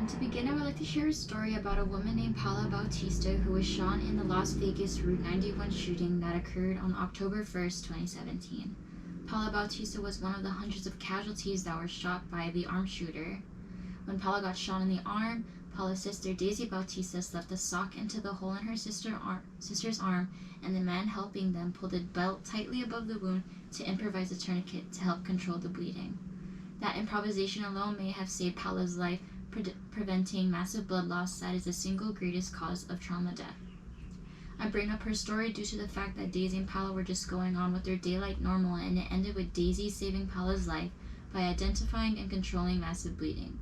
To begin, I would like to share a story about a woman named Paula Bautista who was shot in the Las Vegas Route 91 shooting that occurred on October 1st, 2017. Paula Bautista was one of the hundreds of casualties that were shot by the armed shooter. When Paula got shot in the arm, Paula's sister Daisy Bautista slipped a sock into the hole in her sister's arm, and the man helping them pulled the belt tightly above the wound to improvise a tourniquet to help control the bleeding. That improvisation alone may have saved Paula's life, preventing massive blood loss that is the single greatest cause of trauma death. I bring up her story due to the fact that Daisy and Paula were just going on with their daylight normal, and it ended with Daisy saving Paula's life by identifying and controlling massive bleeding.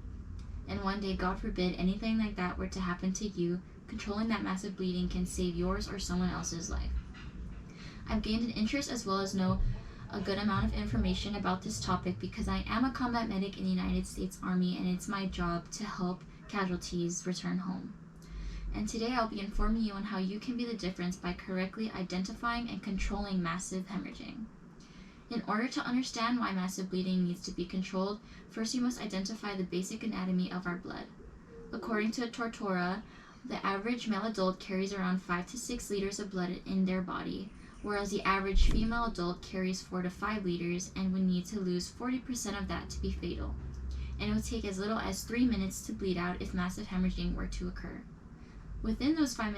And one day, God forbid, anything like that were to happen to you, controlling that massive bleeding can save yours or someone else's life. I've gained an interest as well as know a good amount of information about this topic because I am a combat medic in the United States Army, and it's my job to help casualties return home. And today I'll be informing you on how you can be the difference by correctly identifying and controlling massive hemorrhaging. In order to understand why massive bleeding needs to be controlled, first you must identify the basic anatomy of our blood. According to Tortora, the average male adult carries around 5 to 6 liters of blood in their body, whereas the average female adult carries 4 to 5 liters and would need to lose 40% of that to be fatal. And it would take as little as 3 minutes to bleed out if massive hemorrhaging were to occur. Within those 5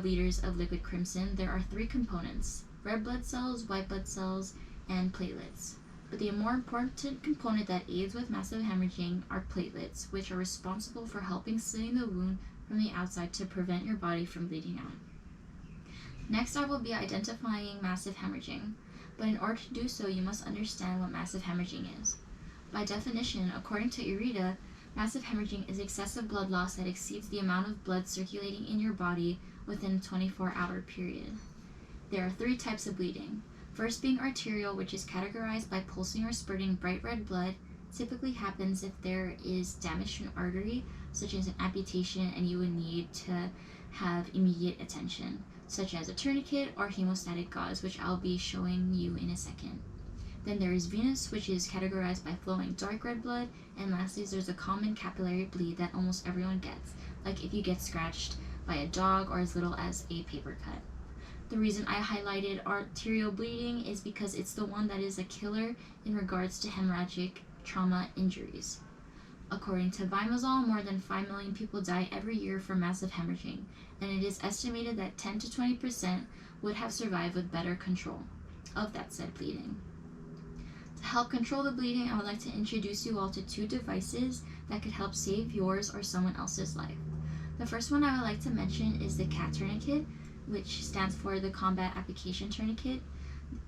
liters of liquid crimson, there are 3 components: red blood cells, white blood cells, and platelets. But the more important component that aids with massive hemorrhaging are platelets, which are responsible for helping sealing the wound from the outside to prevent your body from bleeding out. Next, I will be identifying massive hemorrhaging, but in order to do so, you must understand what massive hemorrhaging is. By definition, according to IRIDA, massive hemorrhaging is excessive blood loss that exceeds the amount of blood circulating in your body within a 24-hour period. There are 3 types of bleeding. First being arterial, which is categorized by pulsing or spurting bright red blood. Typically happens if there is damage to an artery, such as an amputation, and you would need to have immediate attention, such as a tourniquet or hemostatic gauze, which I'll be showing you in a second. Then there is venous, which is categorized by flowing dark red blood. And lastly, there's a common capillary bleed that almost everyone gets, like if you get scratched by a dog or as little as a paper cut. The reason I highlighted arterial bleeding is because it's the one that is a killer in regards to hemorrhagic trauma injuries. According to Vimazol, more than 5 million people die every year from massive hemorrhaging, and it is estimated that 10 to 20% would have survived with better control of that said bleeding. To help control the bleeding, I would like to introduce you all to 2 devices that could help save yours or someone else's life. The first one I would like to mention is the CAT tourniquet, which stands for the Combat Application Tourniquet,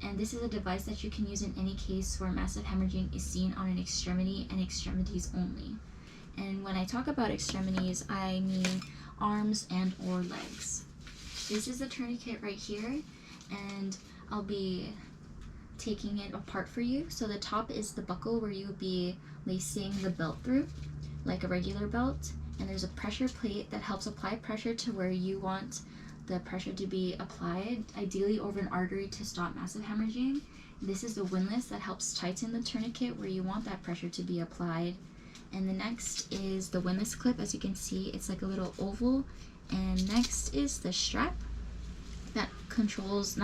and this is a device that you can use in any case where massive hemorrhaging is seen on an extremity and extremities only. And when I talk about extremities, I mean arms and or legs. This is the tourniquet right here, and I'll be taking it apart for you. So the top is the buckle where you would be lacing the belt through, like a regular belt, and there's a pressure plate that helps apply pressure to where you want the pressure to be applied, ideally over an artery to stop massive hemorrhaging. This is the windlass that helps tighten the tourniquet where you want that pressure to be applied. And the next is the windlass clip. As you can see, it's like a little oval. And next is the strap that holds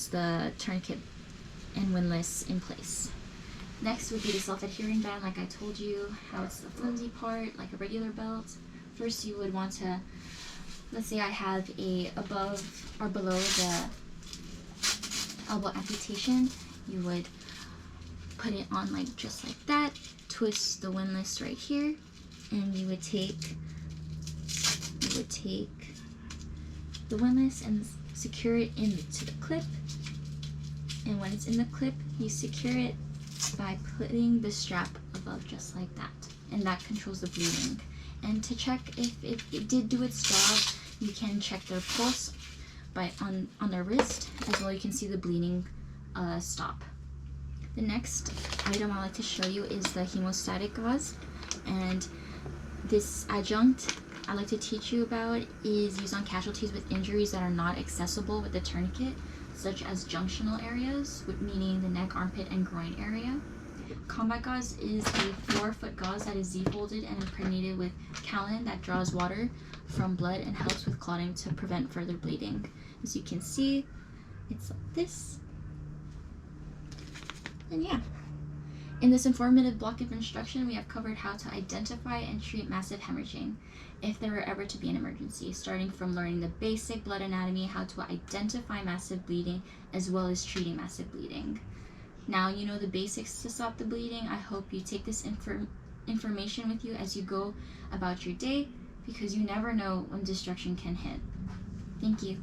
the tourniquet and windlass in place. Next would be the self-adhering band, like I told you, how it's the flimsy part, like a regular belt. First, you would want to, let's say I have a above or below the elbow amputation, you would put it on like just like that, twist the windlass right here, and you would take the windlass and secure it into the clip. And when it's in the clip, you secure it by putting the strap above just like that, and that controls the bleeding. And to check if it did do its job, you can check their pulse on their wrist, as well you can see the bleeding stop. The next item I like to show you is the hemostatic gauze, and this adjunct I like to teach you about is used on casualties with injuries that are not accessible with the tourniquet, such as junctional areas, meaning the neck, armpit, and groin area. Combat gauze is a 4-foot gauze that is Z-folded and impregnated with kaolin that draws water from blood and helps with clotting to prevent further bleeding. As you can see, it's like this. And yeah. In this informative block of instruction, we have covered how to identify and treat massive hemorrhaging if there were ever to be an emergency, starting from learning the basic blood anatomy, how to identify massive bleeding, as well as treating massive bleeding. Now you know the basics to stop the bleeding. I hope you take this information with you as you go about your day, because you never know when destruction can hit. Thank you.